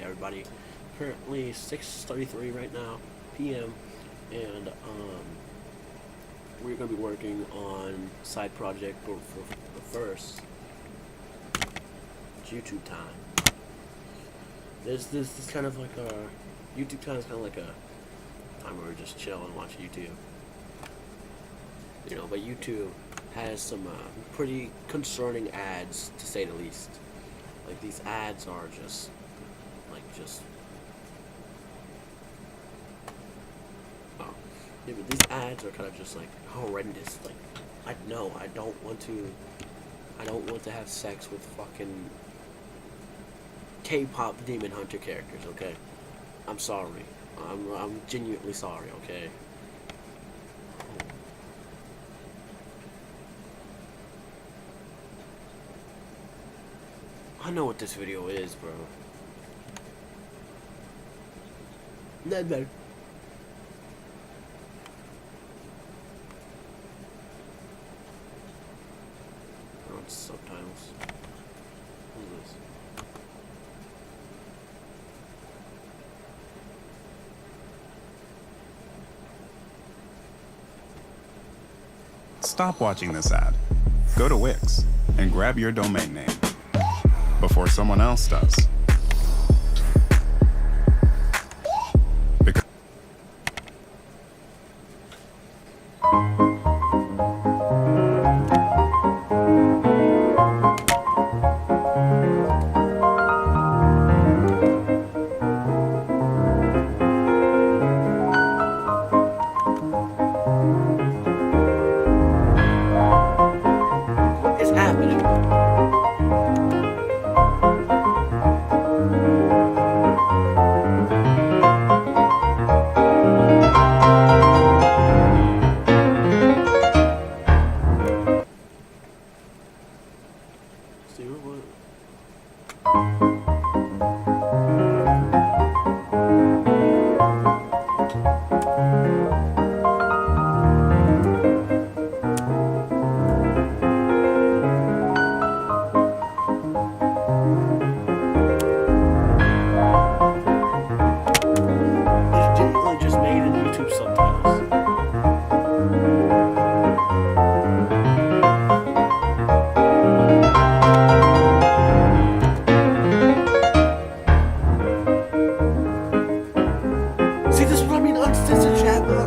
everybody. Currently 6:33 right now, p.m. And we're gonna be working on side project for the first YouTube time. This kind of like a YouTube time is kind of like a time where we just chill and watch YouTube. But YouTube has some pretty concerning ads, to say the least. Like, these ads are just oh, yeah, but these ads are kind of just like horrendous. Like, I don't want to have sex with fucking K-pop Demon Hunter characters. Okay, I'm sorry. I'm genuinely sorry. Okay. I know what this video is, bro. Not bad. Oh, it's subtitles. What is this? Stop watching this ad. Go to Wix and grab your domain name before someone else does. What is happening? See what? It's genuinely just made in YouTube subtitles. See, this is what I mean, uncensored chat, bro. I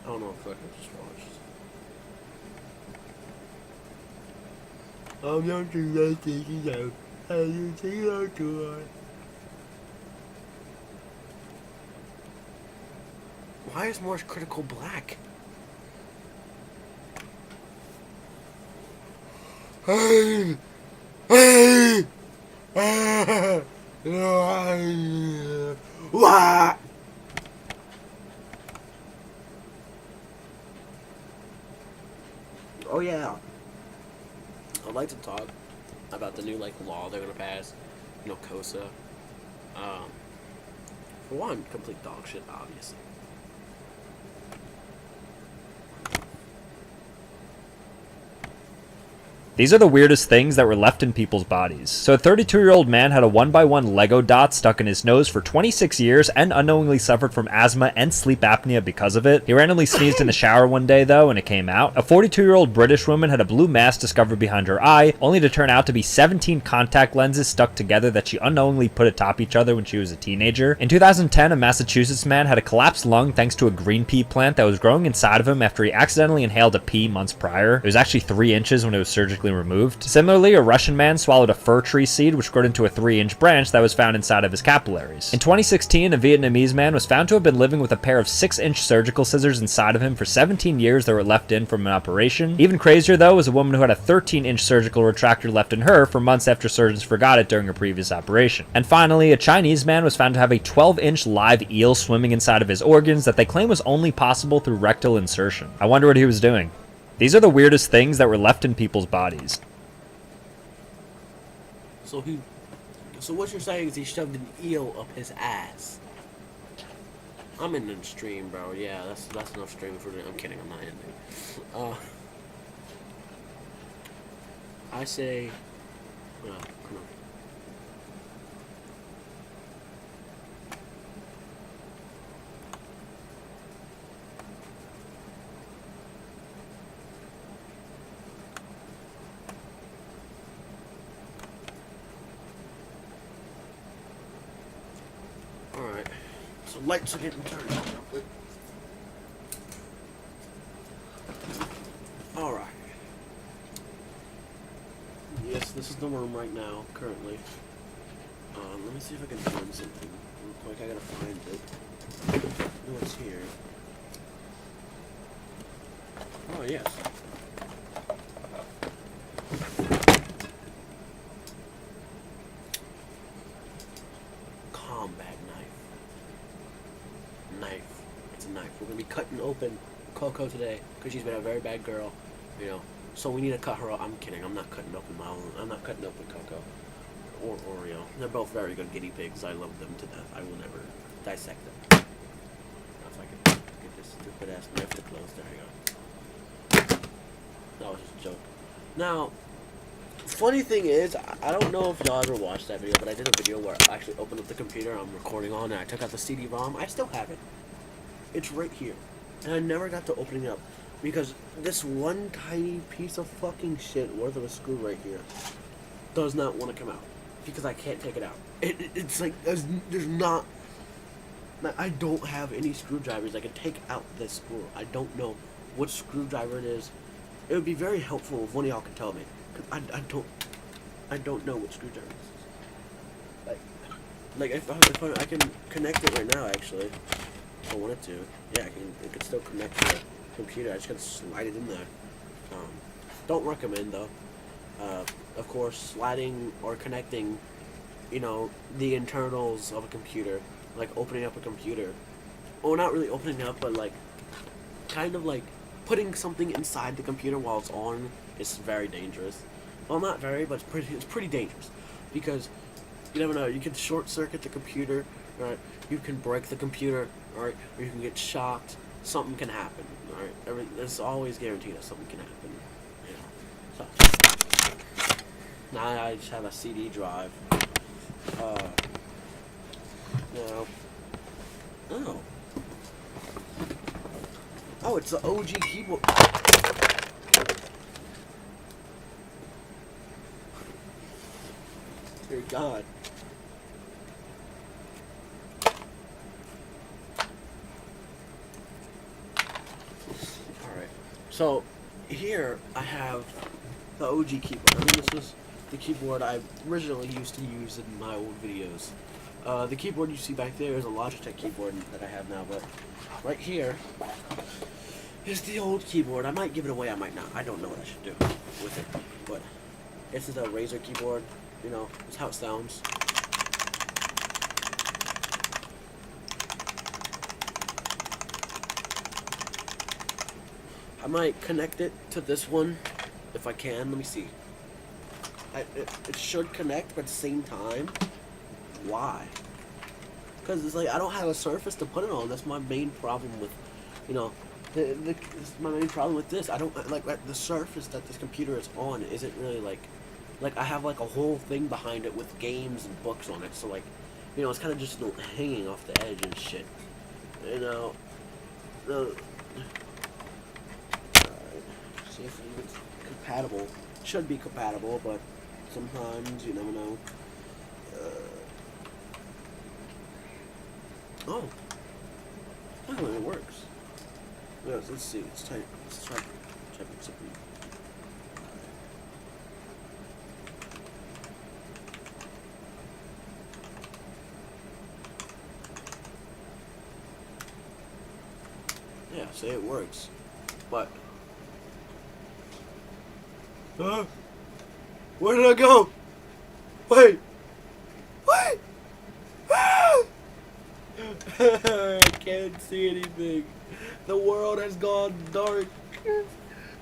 don't know if I can just watch. I'm not too late taking out. I you take out to her. Why is Morse Critical black? What? Oh yeah. I'd like to talk about the new law they're gonna pass. COSA. For one, complete dog shit, obviously. These are the weirdest things that were left in people's bodies. So a 32-year-old man had a 1x1 Lego dot stuck in his nose for 26 years and unknowingly suffered from asthma and sleep apnea because of it. He randomly sneezed in the shower one day though and it came out. A 42-year-old British woman had a blue mass discovered behind her eye, only to turn out to be 17 contact lenses stuck together that she unknowingly put atop each other when she was a teenager. In 2010, a Massachusetts man had a collapsed lung thanks to a green pea plant that was growing inside of him after he accidentally inhaled a pea months prior. It was actually 3 inches when it was surgically removed. Similarly, a Russian man swallowed a fir tree seed which grew into a 3-inch branch that was found inside of his capillaries. In 2016, a Vietnamese man was found to have been living with a pair of 6-inch surgical scissors inside of him for 17 years that were left in from an operation. Even crazier though was a woman who had a 13-inch surgical retractor left in her for months after surgeons forgot it during a previous operation. And finally, a Chinese man was found to have a 12-inch live eel swimming inside of his organs that they claim was only possible through rectal insertion. I wonder what he was doing. These are the weirdest things that were left in people's bodies. So what you're saying is he shoved an eel up his ass. I'm ending the stream, bro. Yeah, that's enough streaming for today. I'm kidding. I'm not ending. I say, come on. Alright, so lights are getting turned on real quick. Alright. Yes, this is the room right now, currently. Let me see if I can find something real quick. I gotta find it. No, it's here. Oh, yes. Combat knife. It's a knife. We're gonna be cutting open Coco today because she's been a very bad girl, you know. So we need to cut her off. I'm kidding. I'm not cutting open I'm not cutting open Coco or Oreo. They're both very good guinea pigs. I love them to death. I will never dissect them. If I could get this stupid ass knife to close. There you go. That was just a joke. Now, funny thing is, I don't know if y'all ever watched that video, but I did a video where I actually opened up the computer I'm recording on and I took out the CD-ROM. I still have it. It's right here. And I never got to opening it up because this one tiny piece of fucking shit worth of a screw right here does not want to come out because I can't take it out. It's like, there's not... I don't have any screwdrivers that can take out this screw. I don't know what screwdriver it is. It would be very helpful if one of y'all could tell me. Cause I don't know what screwdriver this is. Like if I can connect it right now actually. If I wanted to. Yeah, it could still connect to the computer. I just gotta slide it in there. Don't recommend though. Of course, sliding or connecting, you know, the internals of a computer, like opening up a computer. Well, not really opening it up, but like, kind of like putting something inside the computer while it's on is very dangerous. Well, not very, but it's pretty dangerous because you never know. You can short circuit the computer, right? You can break the computer, right? Or you can get shocked. Something can happen, right? It's always guaranteed that something can happen. You know. So now I just have a CD drive. Now, oh, it's the OG keyboard. Dear God. Alright. So, here I have the OG keyboard. I mean, this is the keyboard I originally used to use in my old videos. The keyboard you see back there is a Logitech keyboard that I have now, but right here is the old keyboard. I might give it away, I might not. I don't know what I should do with it, but this is a Razer keyboard. You know, it's how it sounds. I might connect it to this one if I can. Let me see. It should connect, but at the same time, why? Because it's like I don't have a surface to put it on. That's my main problem with, you know, my main problem with this. I don't like the surface that this computer is on isn't really like I have like a whole thing behind it with games and books on it. So like, you know, it's kind of just hanging off the edge and shit. You know, see if it's compatible. Should be compatible, but sometimes you never know. Oh, it works. Yes, let's see. Let's try typing something. Yeah, say it works, but where did I go? Wait. I can't see anything. The world has gone dark.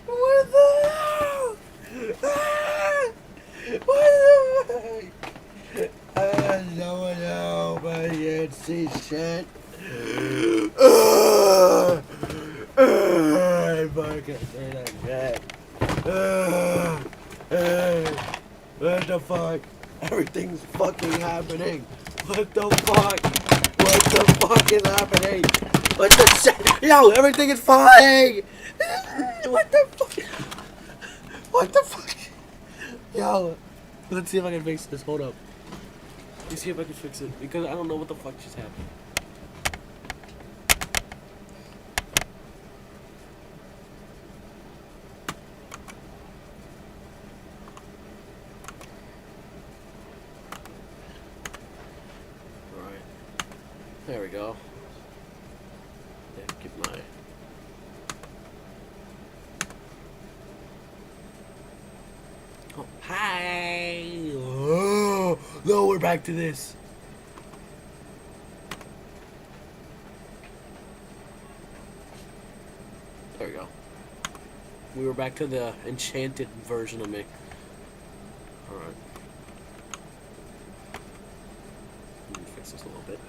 What the hell? What the heck? see shit. I fucking say that shit. What the fuck? Everything's fucking happening. What the fuck? What the fuck is happening? What the shit? Yo, everything is fine. What the fuck? What the fuck? Yo, let's see if I can fix this. Hold up. Let me see if I can fix it because I don't know what the fuck just happened. Alright. There we go. Yeah, get my... Oh, hi! Oh, no, we're back to this. There we go. We were back to the enchanted version of me. Alright. Let me fix this a little bit.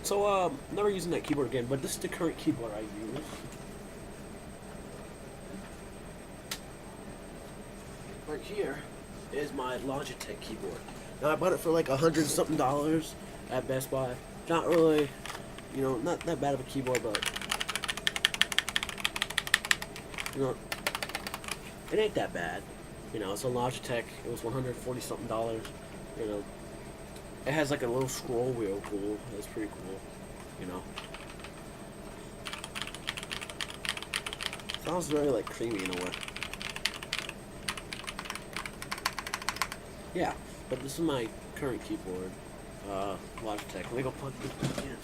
So, never using that keyboard again, but this is the current keyboard I use. Right here is my Logitech keyboard. Now, I bought it for like $100-something at Best Buy. Not really, you know, not that bad of a keyboard, but, you know, it ain't that bad. You know, it's a Logitech. It was $140-something, you know. It has like a little scroll wheel, cool. It's pretty cool, you know. Sounds very like creamy in a way. Yeah, but this is my current keyboard, Logitech. Let me go plug this back in.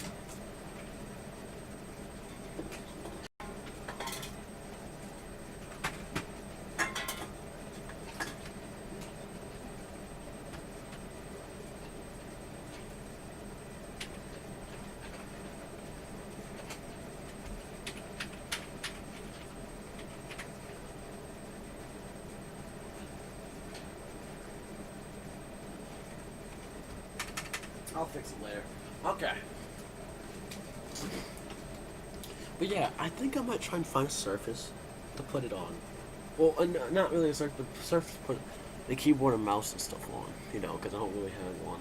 I'll fix it later. Okay. But yeah, I think I might try and find a surface to put it on. Well, not really a surface, but a surface to put the keyboard and mouse and stuff on. You know, because I don't really have one.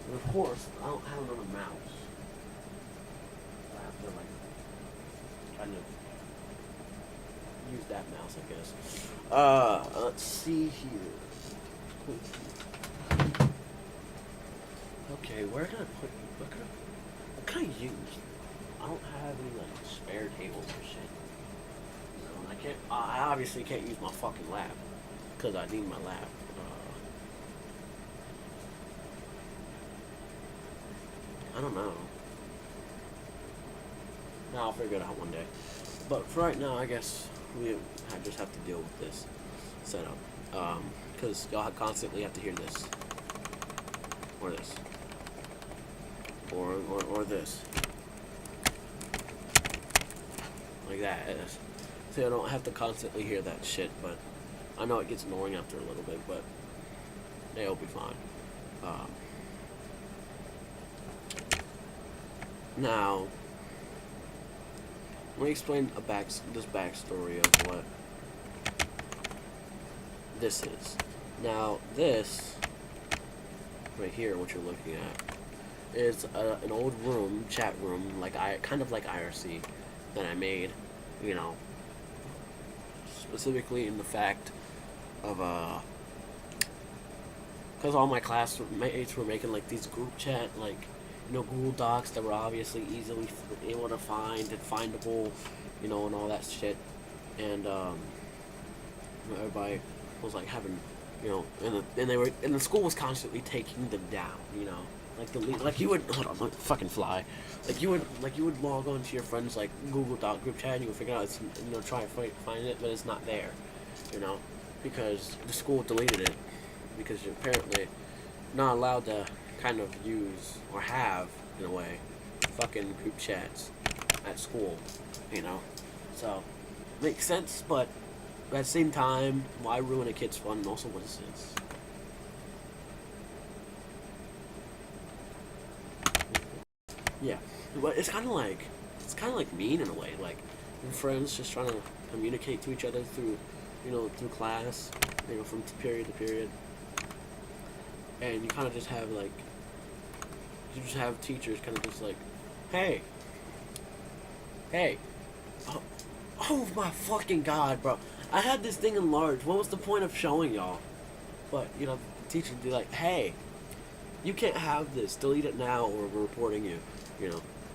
And of course, I don't have another mouse. I have to, like, kind of use that mouse, I guess. Let's see here. Okay, where did I put... What can I use? I don't have any, like, spare tables or shit. You know, and I obviously can't use my fucking lap. Because I need my lap. I don't know. No, I'll figure it out one day. But for right now, I guess I just have to deal with this setup. Because y'all constantly have to hear this. Or this. Or this. Like that. So I don't have to constantly hear that shit, but I know it gets annoying after a little bit, but they'll be fine. Now, let me explain this backstory of what this is. Now, this right here, what you're looking at, is an old chat room, kind of like IRC, that I made, you know, specifically in the fact of because all my classmates were making like these group chat, like, you know, Google Docs that were obviously easily able to find and findable, you know, and all that shit, and everybody was like having, you know, and the school was constantly taking them down, you know. Like you would, hold on, fucking fly. Like you would log on to your friend's like Google Doc group chat and you would figure out, you know, try and find it, but it's not there, you know, because the school deleted it, because you're apparently not allowed to kind of use or have, in a way, fucking group chats at school, you know. So makes sense, but at the same time, why ruin a kid's fun? And also, what is this? Yeah, but it's kind of like mean in a way. Like, friends just trying to communicate to each other through, through class, from period to period, and you kind of just have like, you just have teachers kind of just like, hey, oh, oh my fucking god, bro. I had this thing enlarged. What was the point of showing y'all? But, the teacher would be like, hey, you can't have this. Delete it now or we're reporting you,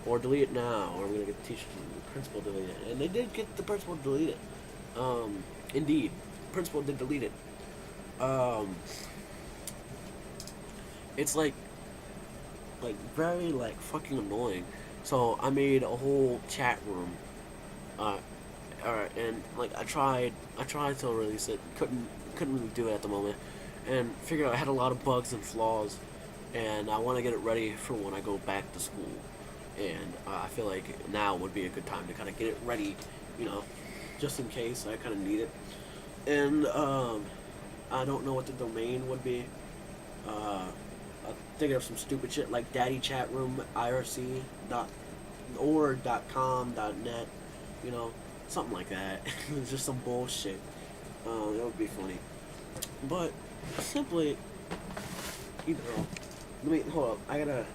Or delete it now or I'm going to get the teacher, the principal to delete it. And they did get the principal to delete it. Indeed. The principal did delete it. It's very, fucking annoying. So I made a whole chat room. Alright, and I tried to release it, couldn't really do it at the moment, and figured out I had a lot of bugs and flaws, and I want to get it ready for when I go back to school, and I feel like now would be a good time to kind of get it ready, just in case I kind of need it, and I don't know what the domain would be. I'm thinking of some stupid shit like Daddy Chat Room IRC or .com .net, something like that. It's just some bullshit. That would be funny. But simply, let me hold up. I gotta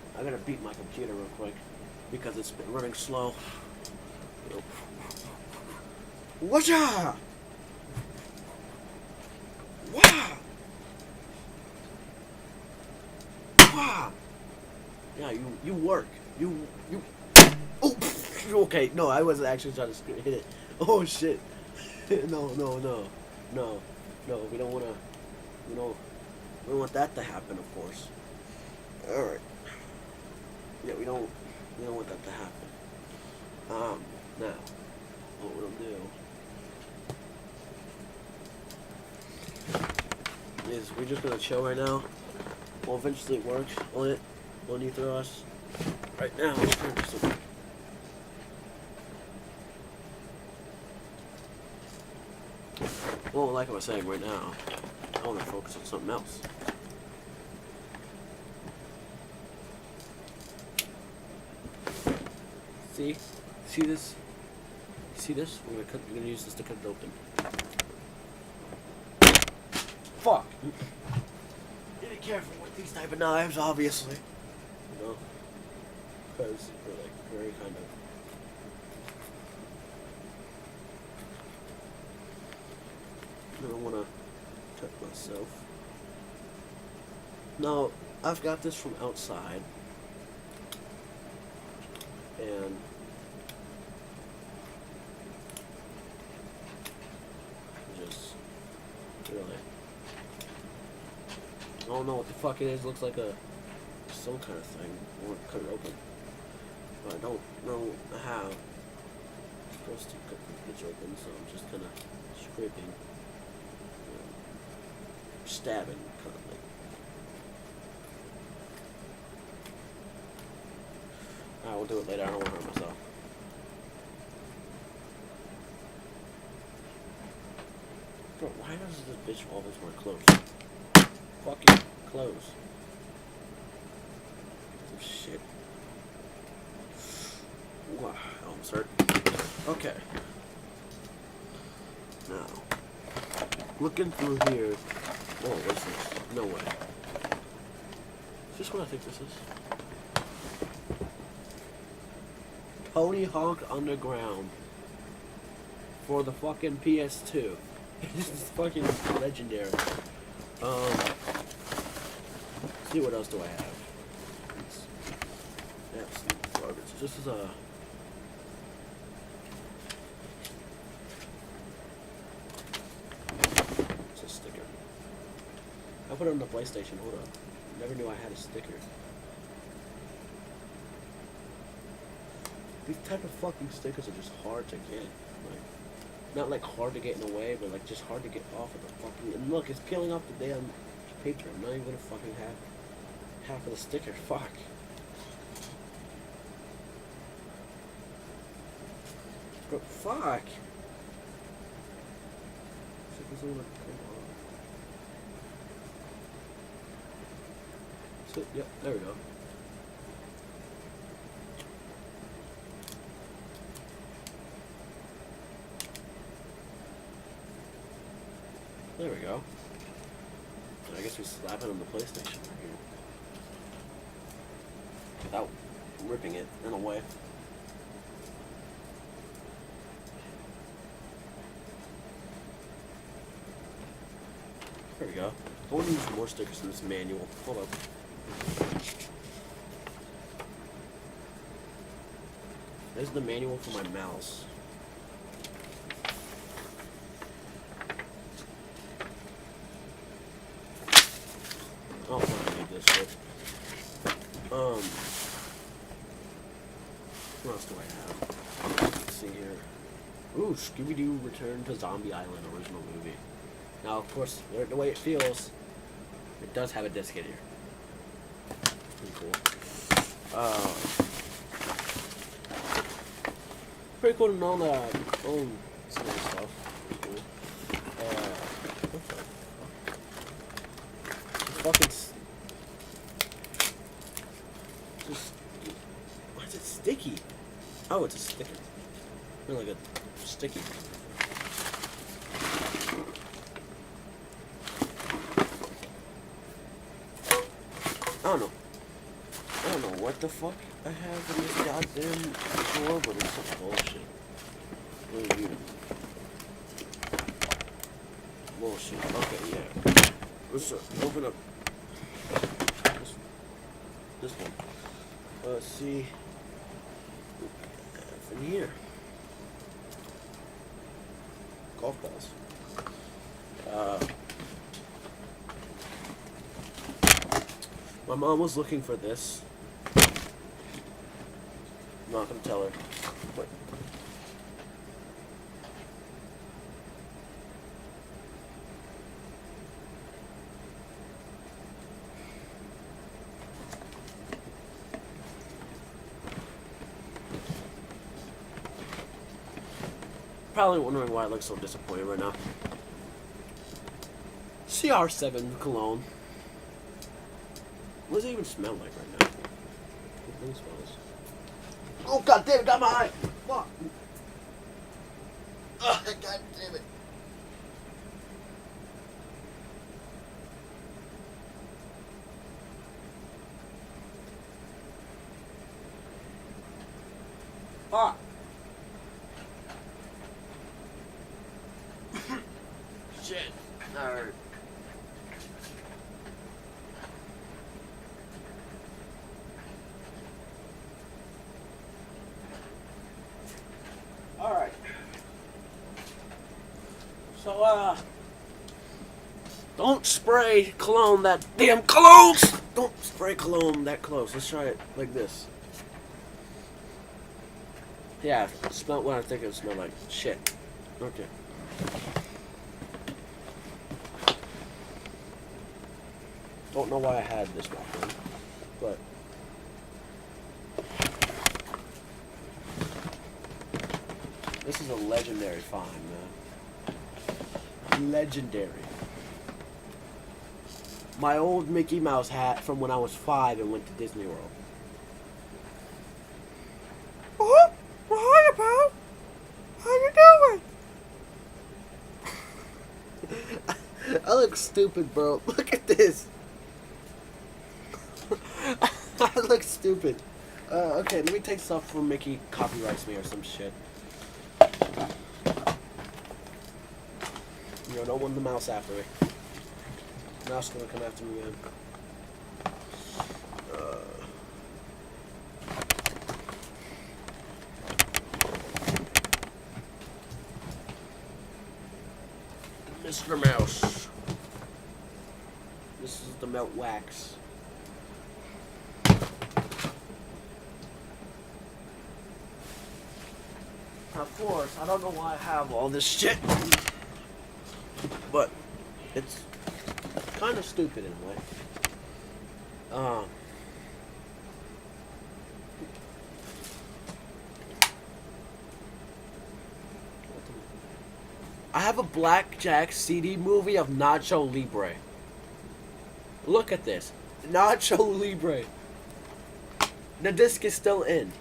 beat my computer real quick because it's been running slow. Whatcha? Wow! Wow! Yeah, you work. You. Oh, okay. No, I wasn't actually trying to hit it. Oh shit! No. We don't wanna. We don't want that to happen, of course. All right. Yeah, we don't want that to happen. Now, what we'll do is we're just gonna chill right now. We'll eventually work on it on either of us. Right now, we're trying to do well, like I was saying right now, I want to focus on something else. See this? See this? We're gonna use this to cut it open. Fuck! You be careful with these type of knives, obviously. Because they're very kind of. I don't want to cut myself. Now, I've got this from outside. And just really, I don't know what the fuck it is. It looks like some kind of thing. I want to cut it open, but I don't know how. I'm supposed to cut the bitch open, so I'm just kind of scraping, stabbing, kind of like. Alright, we'll do it later. I don't want to hurt myself. Bro, why does this bitch always wear clothes? Fucking clothes. Some shit. Wow, I almost hurt. Okay. Now, looking through here. Oh, what's this? No way. Is this what I think this is? Tony Hawk Underground for the fucking PS2. This is fucking legendary. See what else do I have? It's absolute garbage. This is it's a sticker. I put it on the PlayStation. Hold up. Never knew I had a sticker. These type of fucking stickers are just hard to get. Not like hard to get in a way, but like just hard to get off of the fucking. And look, it's peeling off the damn paper. I'm not even gonna fucking have half of the sticker. Fuck. But fuck. doesn't want to come on. So, yep, there we go. There we go. I guess we slap it on the PlayStation right here. Without ripping it in a way. There we go. I want to use more stickers in this manual. Hold up. There's the manual for my mouse. Oh, I need this shit. What else do I have? Let's see here. Ooh, Scooby-Doo Return to Zombie Island original movie. Now, of course, the way it feels, it does have a disc in here. Pretty cool. Pretty cool to know that I own some of this stuff. Cool. What the fucking just why is it sticky? Oh, it's a sticker. Really like a sticky. I don't know what the fuck I have in this goddamn drawer, but it's some bullshit. What are you? Bullshit. Okay, yeah. Let's open up this one. Let's see what's in here. Golf balls. My mom was looking for this. I'm not gonna tell her. But probably wondering why I look so disappointed right now. CR7 cologne. What does it even smell like right now? What thing smells? Oh god damn it, got my eye! Fuck! Ugh, god damn it. Fuck! Shit. Alright. Alright. So, don't spray cologne that damn close! Don't spray cologne that close. Let's try it like this. Yeah, it smelled what I think it would smell like. Shit. Okay. Don't know why I had this weapon, but this is a legendary find, man. Legendary. My old Mickey Mouse hat from when I was 5 and went to Disney World. Oh, well, hiya, pal. How you doing? I look stupid, bro. Look at this. I look stupid. Okay, let me take stuff from Mickey copyrights me or some shit. You know, don't want the mouse after me. Mouse gonna come after me again. Mr. Mouse. This is the melt wax. Of course, I don't know why I have all this shit, but it's kind of stupid in a way. I have a Blackjack CD movie of Nacho Libre. Look at this. Nacho Libre. The disc is still in.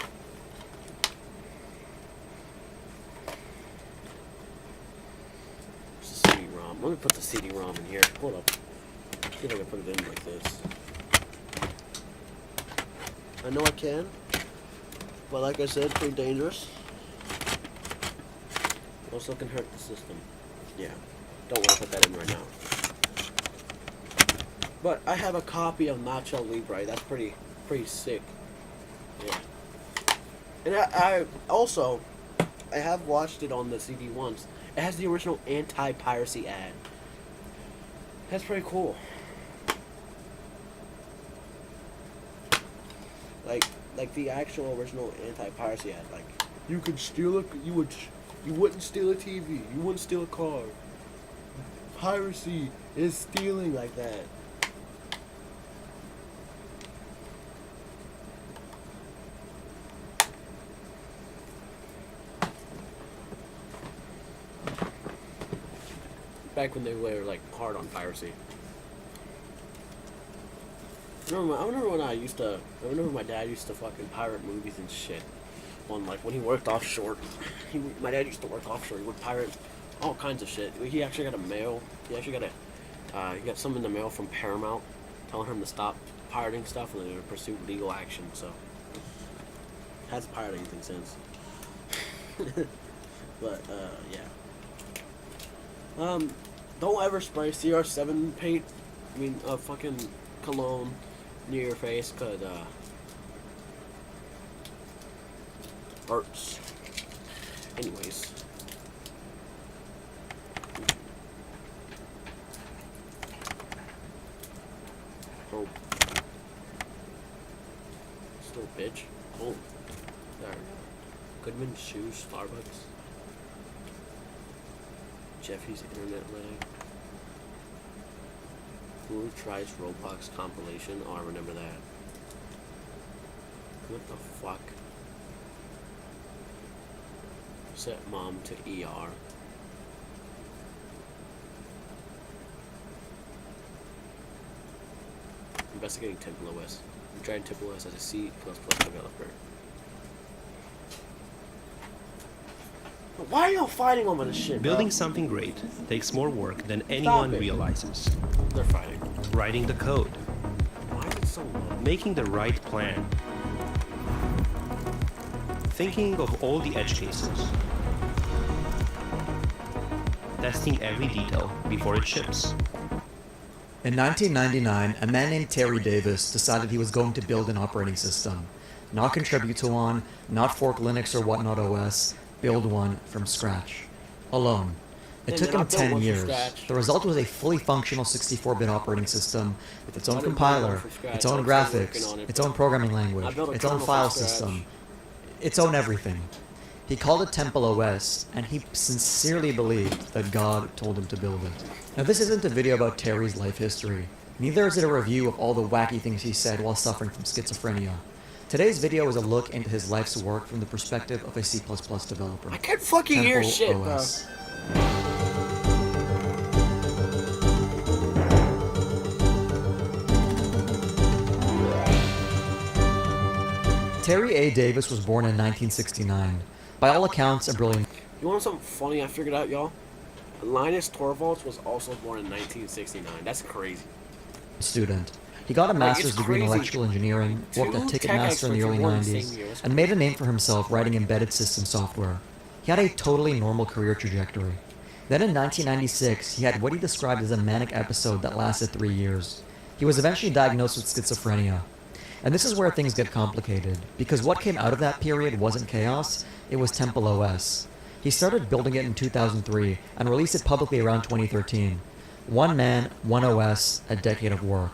It's a CD-ROM. Let me put the CD-ROM in here. Hold up. See if I can put it in like this. I know I can. But like I said, pretty dangerous. Also can hurt the system. Yeah. Don't want to put that in right now. But I have a copy of Nacho Libre. That's pretty sick. Yeah. And I also, I have watched it on the CD once. It has the original anti-piracy ad. That's pretty cool. Like the actual original anti-piracy ad. Like, you could steal a, you wouldn't steal a TV. You wouldn't steal a car. Piracy is stealing, like that. Back when they were like hard on piracy. I remember when my dad used to fucking pirate movies and shit. On like when he worked offshore, my dad used to work offshore. He would pirate all kinds of shit. He actually got a mail. He got some in the mail from Paramount, telling him to stop pirating stuff and to pursue legal action. So hasn't pirated anything since. But yeah. Don't ever spray CR7 paint. I mean, fucking cologne near your face, cause hurts. Anyways. Oh. This little bitch. Oh. There. Goodman Shoes, Starbucks. Jeffy's internet lag. Who tries Roblox compilation? Oh, I remember that. What the fuck? Set mom to ER. Investigating Temple OS. I'm trying Temple OS as a C++ developer. Why are y'all fighting over this shit, Building bro? something great takes more work than anyone realizes. They're fighting. Writing the code, Why is it so low? making the right plan, thinking of all the edge cases, testing every detail before it ships. In 1999, a man named Terry Davis decided he was going to build an operating system. Not contribute to one, not fork Linux or whatnot OS, build one from scratch. Alone. It took him 10 years. The result was a fully functional 64-bit operating system with its own compiler, its own graphics, its own programming language, its own file system, its own everything. He called it Temple OS, and he sincerely believed that God told him to build it. Now this isn't a video about Terry's life history. Neither is it a review of all the wacky things he said while suffering from schizophrenia. Today's video is a look into his life's work from the perspective of a C++ developer. I can't fucking hear shit, bro. OS. Terry A. Davis was born in 1969. By all accounts, a brilliant You want something funny I figured out, y'all? Linus Torvalds was also born in 1969. That's crazy. student. He got a master's degree in electrical engineering, worked at Ticketmaster in the early 90s, and made a name for himself writing embedded system software. He had a totally normal career trajectory. Then in 1996, he had what he described as a manic episode that lasted 3 years. He was eventually diagnosed with schizophrenia. And this is where things get complicated, because what came out of that period wasn't chaos, it was Temple OS. He started building it in 2003 and released it publicly around 2013. One man, one OS, a decade of work.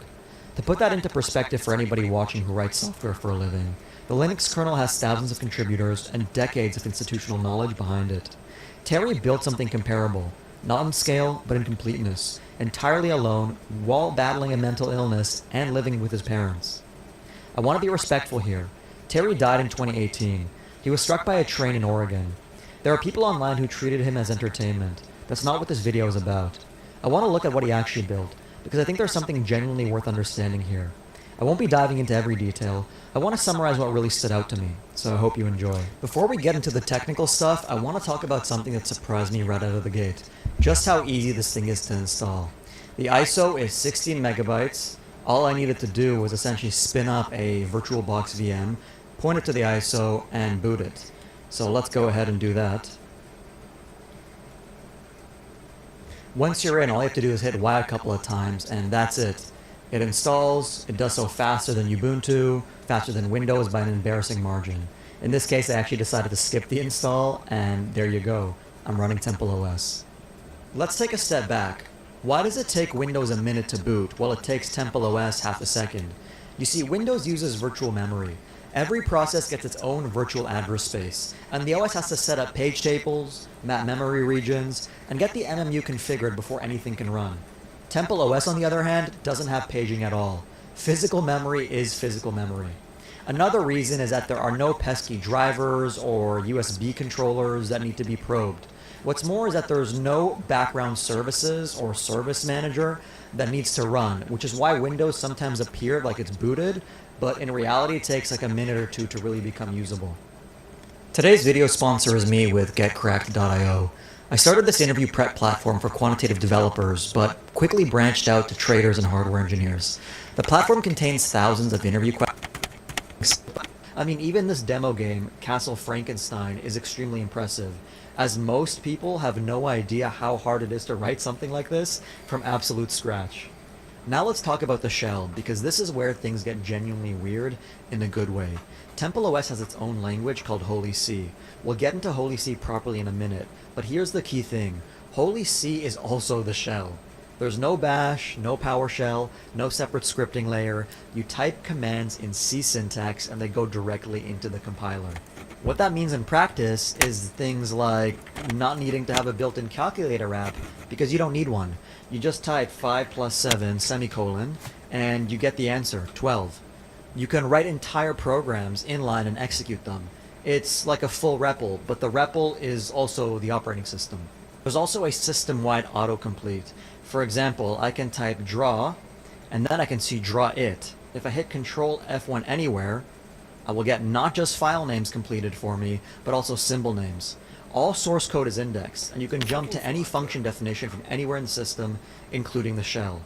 To put that into perspective for anybody watching who writes software for a living, the Linux kernel has thousands of contributors and decades of institutional knowledge behind it. Terry built something comparable, not in scale, but in completeness, entirely alone, while battling a mental illness and living with his parents. I want to be respectful here. Terry died in 2018. He was struck by a train in Oregon. There are people online who treated him as entertainment, That's not what this video is about. I want to look at what he actually built, because I think there's something genuinely worth understanding here. I won't be diving into every detail. I want to summarize what really stood out to me, so I hope you enjoy. Before we get into the technical stuff, I want to talk about something that surprised me right out of the gate. Just how easy this thing is to install. The ISO is 16 megabytes. All I needed to do was essentially spin up a VirtualBox VM, point it to the ISO, and boot it. So let's go ahead and do that. Once you're in, all you have to do is hit Y a couple of times, and that's it. It installs, it does so faster than Ubuntu, faster than Windows by an embarrassing margin. In this case, I actually decided to skip the install, and there you go. I'm running Temple OS. Let's take a step back. Why does it take Windows a minute to boot, while it takes Temple OS half a second? You see, Windows uses virtual memory. Every process gets its own virtual address space, and the OS has to set up page tables, map memory regions, and get the MMU configured before anything can run. Temple OS, on the other hand, doesn't have paging at all. Physical memory is physical memory. Another reason is that there are no pesky drivers or USB controllers that need to be probed. What's more is that there's no background services or service manager that needs to run, which is why Windows sometimes appears like it's booted, but in reality it takes like a minute or two to really become usable. Today's video sponsor is me with getcracked.io. I started this interview prep platform for quantitative developers, but quickly branched out to traders and hardware engineers. The platform contains thousands of interview questions. I mean, even this demo game, Castle Frankenstein, is extremely impressive, as most people have no idea how hard it is to write something like this from absolute scratch. Now let's talk about the shell, because this is where things get genuinely weird in a good way. Temple OS has its own language called Holy C. We'll get into Holy C properly in a minute, but here's the key thing. Holy C is also the shell. There's no bash, no PowerShell, no separate scripting layer. You type commands in C syntax and they go directly into the compiler. What that means in practice is things like not needing to have a built-in calculator app because you don't need one. You just type 5 plus 7 semicolon and you get the answer, 12. You can write entire programs inline and execute them. It's like a full REPL, but the REPL is also the operating system. There's also a system-wide autocomplete. For example, I can type draw, and then I can see draw it. If I hit Control F1 anywhere, I will get not just file names completed for me, but also symbol names. All source code is indexed, and you can jump to any function definition from anywhere in the system, including the shell.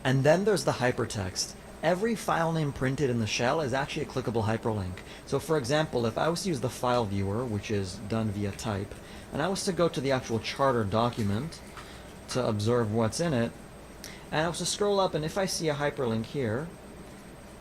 And then there's the hypertext. Every file name printed in the shell is actually a clickable hyperlink. So for example, if I was to use the file viewer, which is done via type, and I was to go to the actual charter document to observe what's in it, and I was to scroll up, and if I see a hyperlink here,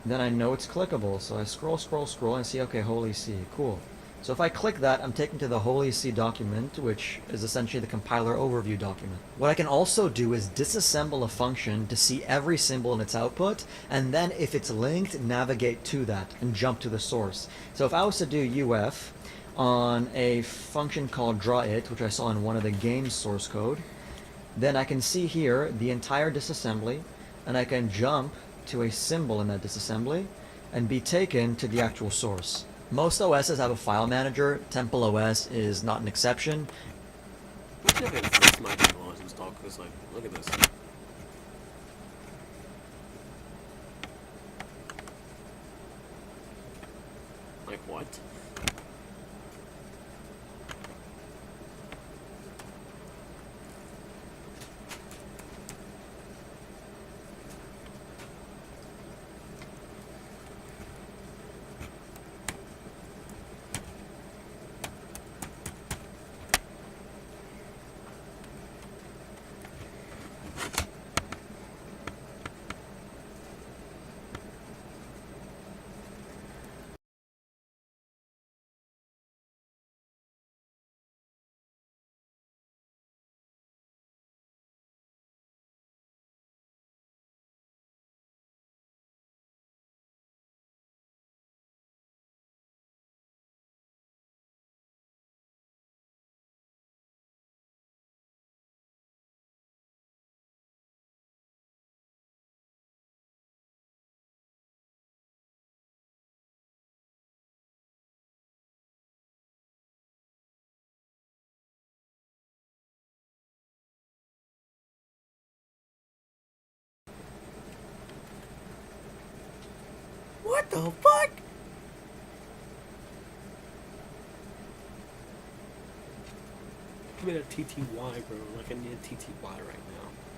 then I know it's clickable. So I scroll, and see, okay, Holy C, cool. So if I click that, I'm taken to the Holy C document, which is essentially the compiler overview document. What I can also do is disassemble a function to see every symbol in its output, and then if it's linked, navigate to that and jump to the source. So if I was to do UF on a function called drawIt, which I saw in one of the game's source code, then I can see here the entire disassembly, and I can jump to a symbol in that disassembly and be taken to the actual source. Most OSs have a file manager. Temple OS is not an exception. Look at this, my Temple OS installed, because like, look at this. Like what? What the fuck? Give me a TTY, bro. Like, I need a TTY right now.